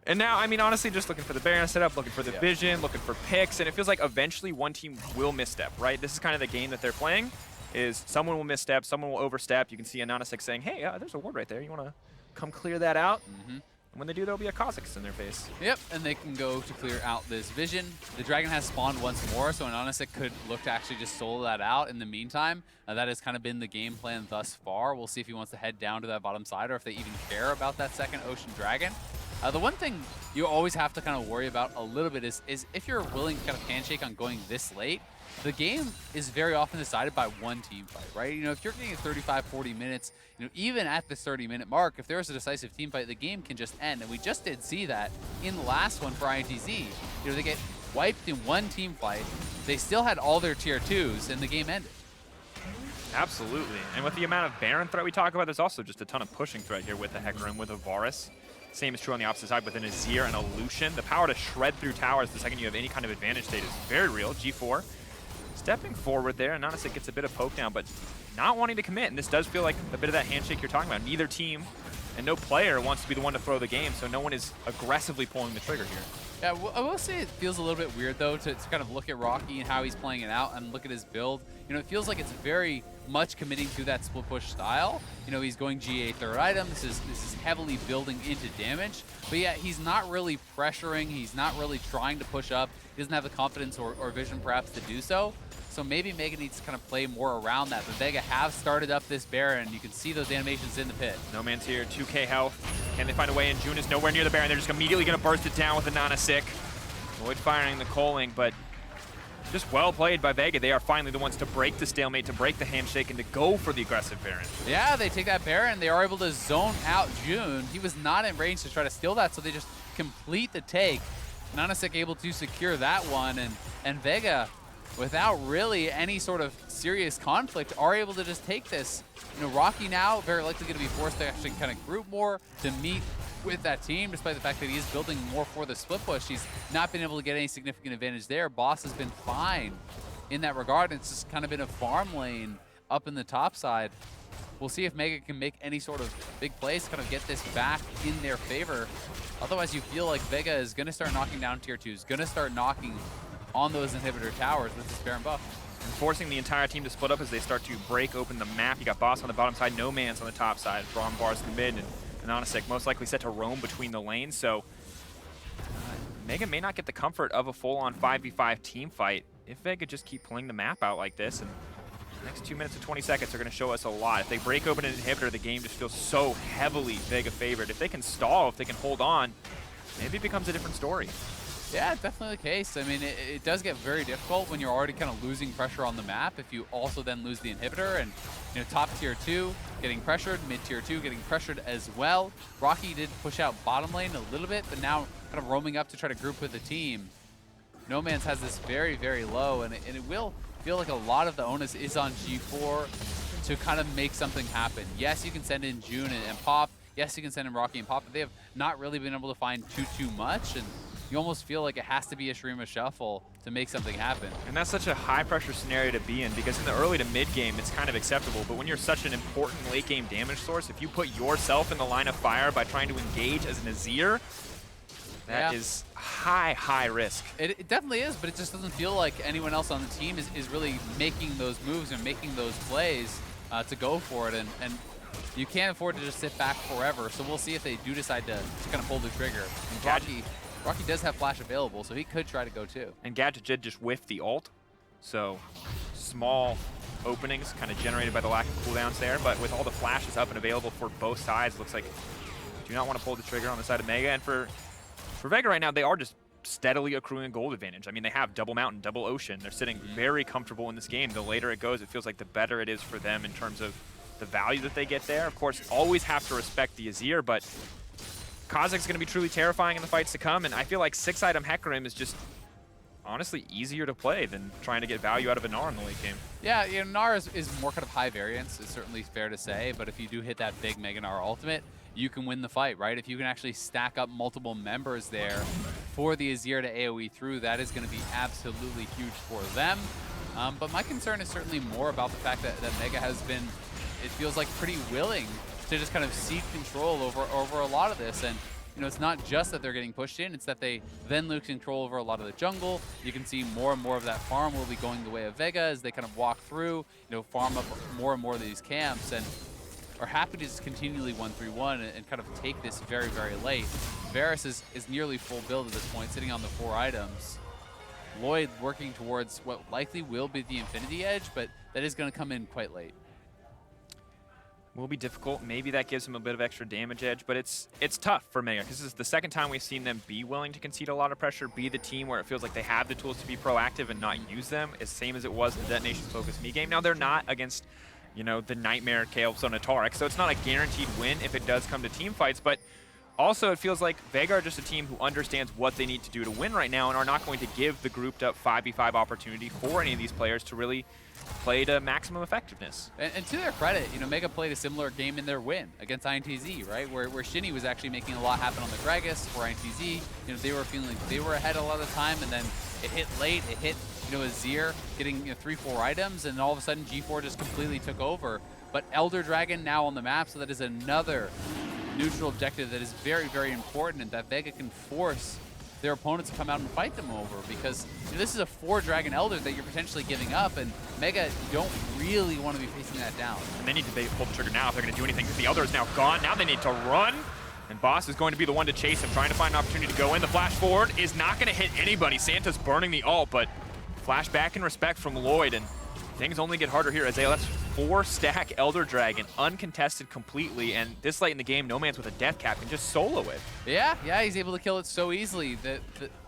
And now, I mean, honestly, just looking for the Baron setup, looking for the vision, looking for picks, and it feels like eventually one team will misstep, right? This is kind of the game that they're playing, is someone will misstep, someone will overstep. You can see Anonymous saying, hey, there's a ward right there. You want to come clear that out? And when they do, there'll be a Kha'Zix in their face. Yep, and they can go to clear out this vision. The dragon has spawned once more, so Anonymous could look to actually just solo that out in the meantime. That has kind of been the game plan thus far. We'll see if he wants to head down to that bottom side or if they even care about that second Ocean Dragon. The one thing you always have to kind of worry about a little bit is if you're willing to kind of handshake on going this late, the game is very often decided by one team fight, right? You know, if you're getting 35, 40 minutes, you know, even at this 30-minute mark, if there's a decisive team fight, the game can just end. And we just did see that in the last one for INTZ. You know, they get wiped in one team fight. They still had all their tier 2s, and the game ended. Absolutely. And with the amount of Baron threat we talk about, there's also just a ton of pushing threat here with the Hecarim, with a Varus. Same is true on the opposite side with an Azir and a Lucian. The power to shred through towers the second you have any kind of advantage state is very real. G4 stepping forward there, and Anonymous gets a bit of poke down, but not wanting to commit. And this does feel like a bit of that handshake you're talking about. Neither team and no player wants to be the one to throw the game, so no one is aggressively pulling the trigger here. Yeah, I will say it feels a little bit weird, though, to kind of look at Rocky and how he's playing it out and look at his build. You know, it feels like it's very much committing to that split push style. You know, he's going GA third item. This is heavily building into damage. But yeah, he's not really pressuring. He's not really trying to push up. He doesn't have the confidence or vision, perhaps, to do so. So maybe Mega needs to kind of play more around that. But Vega have started up this Baron. You can see those animations in the pit. No Man's here, 2k health. Can they find a way in? June is nowhere near the Baron. They're just immediately going to burst it down with the Nanasik. Avoid firing the Coling, but just well played by Vega. They are finally the ones to break the stalemate, to break the handshake, and to go for the aggressive Baron. Yeah, they take that Baron. They are able to zone out June. He was not in range to try to steal that, so they just complete the take. Nanasik able to secure that one, and Vega, without really any sort of serious conflict, are able to just take this. You know, Rocky now very likely going to be forced to actually kind of group more to meet with that team, despite the fact that he is building more for the split push. He's not been able to get any significant advantage there. Boss has been fine in that regard. It's just kind of been a farm lane up in the top side. We'll see if Mega can make any sort of big plays to kind of get this back in their favor. Otherwise, you feel like Vega is going to start knocking down tier 2s, going to start knocking on those inhibitor towers with this Baron buff. And forcing the entire team to split up as they start to break open the map. You got Boss on the bottom side, No Man's on the top side, Braum bars in the mid, and Anonymous most likely set to roam between the lanes. So Mega may not get the comfort of a full-on 5v5 team fight if Vega just keep playing the map out like this. And the next 2 minutes and 20 seconds are going to show us a lot. If they break open an inhibitor, the game just feels so heavily Vega favored. If they can stall, if they can hold on, maybe it becomes a different story. Yeah, definitely the case. I mean, it does get very difficult when you're already kind of losing pressure on the map if you also then lose the inhibitor. And, you know, top tier 2 getting pressured, mid tier 2 getting pressured as well. Rocky did push out bottom lane a little bit, but now kind of roaming up to try to group with the team. No Man's has this very, very low, and it will feel like a lot of the onus is on G4 to kind of make something happen. Yes, you can send in June and Pop. Yes, you can send in Rocky and Pop, but they have not really been able to find too much. And you almost feel like it has to be a Shurima shuffle to make something happen. And that's such a high-pressure scenario to be in, because in the early to mid-game, it's kind of acceptable. But when you're such an important late-game damage source, if you put yourself in the line of fire by trying to engage as an Azir, that is high risk. It definitely is, but it just doesn't feel like anyone else on the team is really making those moves and making those plays to go for it. And you can't afford to just sit back forever. So we'll see if they do decide to kind of pull the trigger. And Rocky does have flash available, so he could try to go too. And Gadget did just whiff the ult, so small openings kind of generated by the lack of cooldowns there, but with all the flashes up and available for both sides, looks like do not want to pull the trigger on the side of Mega. And for Vega right now, they are just steadily accruing a gold advantage. I mean, they have double mountain, double ocean. They're sitting very comfortable in this game. The later it goes, it feels like the better it is for them in terms of the value that they get there. Of course, always have to respect the Azir, but Kha'Zix's going to be truly terrifying in the fights to come, and I feel like 6-item Hecarim is just honestly easier to play than trying to get value out of a Gnar in the late game. Yeah, you know, Gnar is more kind of high variance, it's certainly fair to say, but if you do hit that big Mega Gnar ultimate, you can win the fight, right? If you can actually stack up multiple members there for the Azir to AoE through, that is going to be absolutely huge for them. But my concern is certainly more about the fact that Mega has been, it feels like, pretty willing to just kind of cede control over a lot of this. And you know, it's not just that they're getting pushed in, it's that they then lose control over a lot of the jungle. You can see more and more of that farm will be going the way of Vega as they kind of walk through, you know, farm up more and more of these camps, and are happy to just continually 1-3-1 and kind of take this very, very late. Varus is nearly full build at this point, sitting on the 4 items. Lloyd working towards what likely will be the Infinity Edge, but that is going to come in quite late. Will be difficult. Maybe that gives them a bit of extra damage edge, but it's tough for Mega because this is the second time we've seen them be willing to concede a lot of pressure, be the team where it feels like they have the tools to be proactive and not use them, as same as it was in the Detonation Focus me game. Now they're not against, you know, the Nightmare Kael'thas on Taric, so it's not a guaranteed win if it does come to team fights, but also it feels like Vega are just a team who understands what they need to do to win right now and are not going to give the grouped up 5v5 opportunity for any of these players to really play to maximum effectiveness. And to their credit, you know, Mega played a similar game in their win against INTZ, right? Where Shinny was actually making a lot happen on the Gragas for INTZ. You know, they were feeling like they were ahead a lot of the time, and then it hit late, it hit, you know, Azir getting, you know, 3-4 items, and all of a sudden G4 just completely took over. But Elder Dragon now on the map, so that is another neutral objective that is very, very important, and that Vega can force their opponents to come out and fight them over, because you know, this is a 4-Dragon Elder that you're potentially giving up, and Mega, you don't really want to be facing that down. And they need to pull the trigger now if they're going to do anything, because the Elder is now gone. Now they need to run, and Boss is going to be the one to chase him, trying to find an opportunity to go in. The flash forward is not going to hit anybody. Santa's burning the ult, but flash back in respect from Lloyd, and things only get harder here. Azale, that's 4-stack Elder Dragon, uncontested completely, and this late in the game, No Man's with a death cap can just solo it. Yeah, he's able to kill it so easily. The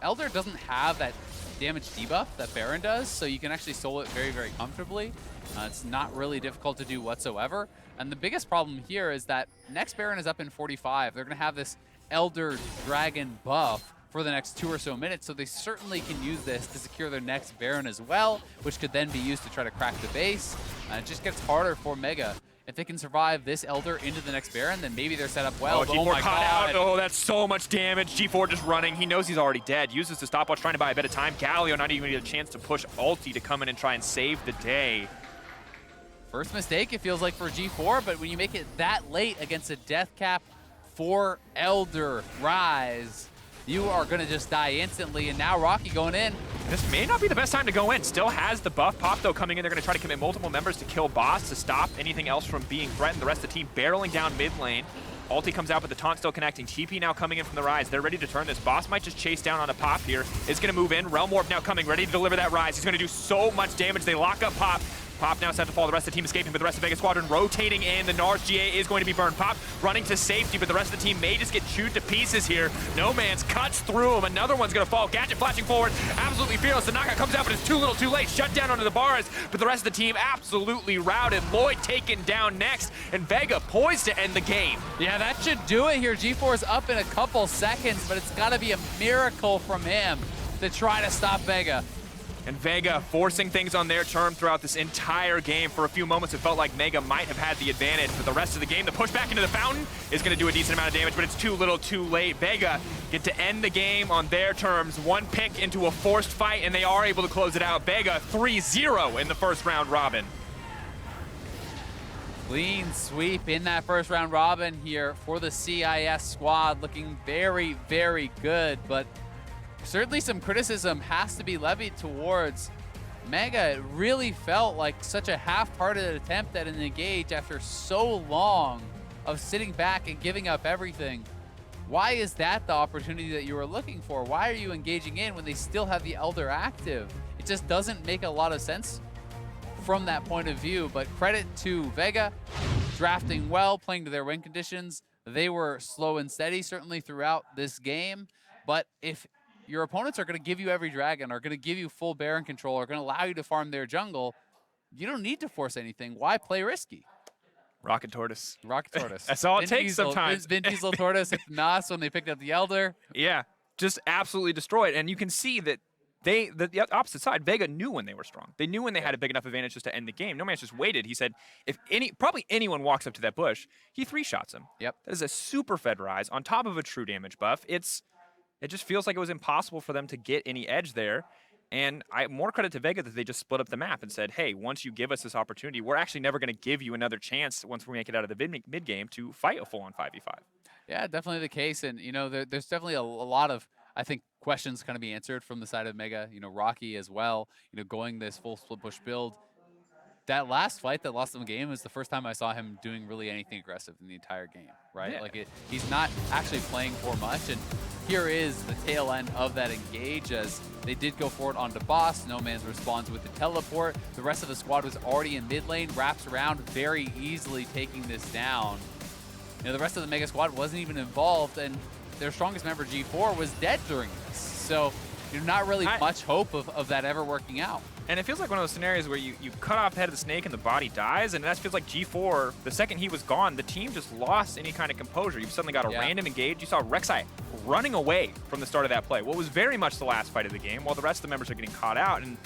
Elder doesn't have that damage debuff that Baron does, so you can actually solo it very, very comfortably. It's not really difficult to do whatsoever. And the biggest problem here is that next Baron is up in 45. They're going to have this Elder Dragon buff for the next 2 or so minutes, so they certainly can use this to secure their next Baron as well, which could then be used to try to crack the base. It just gets harder for Mega. If they can survive this Elder into the next Baron, then maybe they're set up well. Oh, G4 my caught God. out. Oh, that's so much damage. G4 just running. He knows he's already dead. Uses the stopwatch, trying to buy a bit of time. Galio not even get a chance to push ulti to come in and try and save the day. First mistake, it feels like, for G4, but when you make it that late against a death cap for Elder Rise, you are going to just die instantly, and now Rocky going in. This may not be the best time to go in. Still has the buff pop, though, coming in. They're going to try to commit multiple members to kill Boss to stop anything else from being threatened. The rest of the team barreling down mid lane. Ulti comes out, but the taunt still connecting. TP now coming in from the Rise. They're ready to turn this. Boss might just chase down on a Pop here. Is going to move in. Realm Warp now coming, ready to deliver that Rise. He's going to do so much damage. They lock up Pop. Pop now set to fall. The rest of the team escaping, but the rest of Vega Squadron rotating in. The Nars GA is going to be burned. Pop running to safety, but the rest of the team may just get chewed to pieces here. No Man's cuts through him. Another one's going to fall. Gadget flashing forward. Absolutely fearless. The knockout comes out, but it's too little too late. Shut down onto the bars, but the rest of the team absolutely routed. Lloyd taken down next, and Vega poised to end the game. Yeah, that should do it here. G4's up in a couple seconds, but it's got to be a miracle from him to try to stop Vega. And Vega forcing things on their term throughout this entire game. For a few moments, it felt like Mega might have had the advantage, but the rest of the game, the push back into the fountain is going to do a decent amount of damage, but it's too little too late. Vega get to end the game on their terms. One pick into a forced fight, and they are able to close it out. Vega 3-0 in the first round robin. Clean sweep in that first round robin here for the CIS squad, looking very, very good, but certainly some criticism has to be levied towards Mega. It really felt like such a half-hearted attempt at an engage after so long of sitting back and giving up everything. Why is that the opportunity that you were looking for? Why are you engaging in when they still have the Elder active? It just doesn't make a lot of sense from that point of view, but credit to Vega, drafting well, playing to their win conditions. They were slow and steady certainly throughout this game, but if your opponents are going to give you every dragon, are going to give you full Baron control, are going to allow you to farm their jungle. You don't need to force anything. Why play risky? Rocket Tortoise. Rocket Tortoise. That's all it Vin takes Diesel, sometimes. Vin Diesel Tortoise hit the Nas when they picked up the Elder. Yeah, just absolutely destroyed. And you can see that the opposite side, Vega knew when they were strong. They knew when they had a big enough advantage just to end the game. No Man's just waited. He said, if probably anyone walks up to that bush, he 3-shots him. Yep. That is a super fed rise on top of a true damage buff. It just feels like it was impossible for them to get any edge there. And more credit to Vega that they just split up the map and said, hey, once you give us this opportunity, we're actually never going to give you another chance once we make it out of the mid game to fight a full-on 5v5. Yeah, definitely the case. And, there's definitely a lot of, I think, questions kind of be answered from the side of Mega. Rocky as well, going this full split push build. That last fight that lost them the game was the first time I saw him doing really anything aggressive in the entire game, right? Yeah. Like, he's not actually playing for much. And here is the tail end of that engage as they did go forward onto boss. No Man's responds with the teleport. The rest of the squad was already in mid lane, wraps around very easily taking this down. The rest of the Mega squad wasn't even involved, and their strongest member, G4, was dead during this. So, not really much hope of that ever working out. And it feels like one of those scenarios where you cut off the head of the snake and the body dies, and that feels like G4, the second he was gone, the team just lost any kind of composure. You've suddenly got a random engage. You saw Rek'Sai running away from the start of that play. What was very much the last fight of the game, while the rest of the members are getting caught out. And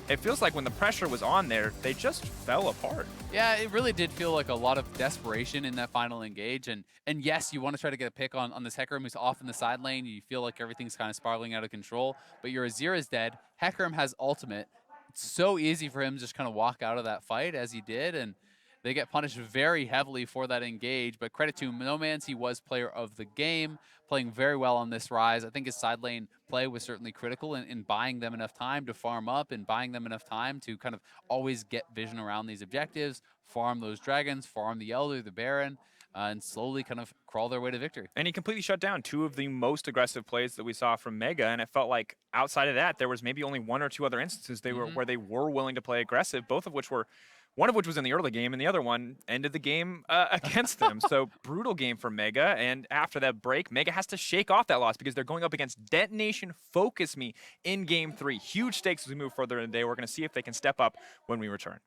it feels like when the pressure was on there, they just fell apart. Yeah, it really did feel like a lot of desperation in that final engage. And yes, you want to try to get a pick on this Hecarim who's off in the side lane. You feel like everything's kind of spiraling out of control. But your Azir is dead. Hecarim has ultimate. It's so easy for him to just kind of walk out of that fight as he did. And they get punished very heavily for that engage. But credit to No Man's, he was player of the game, playing very well on this rise. I think his side lane play was certainly critical in buying them enough time to farm up and buying them enough time to kind of always get vision around these objectives, farm those dragons, farm the Elder, the Baron, and slowly kind of crawl their way to victory. And he completely shut down two of the most aggressive plays that we saw from Mega, and it felt like outside of that, there was maybe only one or two other instances where they were willing to play aggressive, one of which was in the early game, and the other one ended the game against them. So brutal game for Mega, and after that break, Mega has to shake off that loss because they're going up against Detonation Focus Me in Game 3. Huge stakes as we move further in the day. We're going to see if they can step up when we return.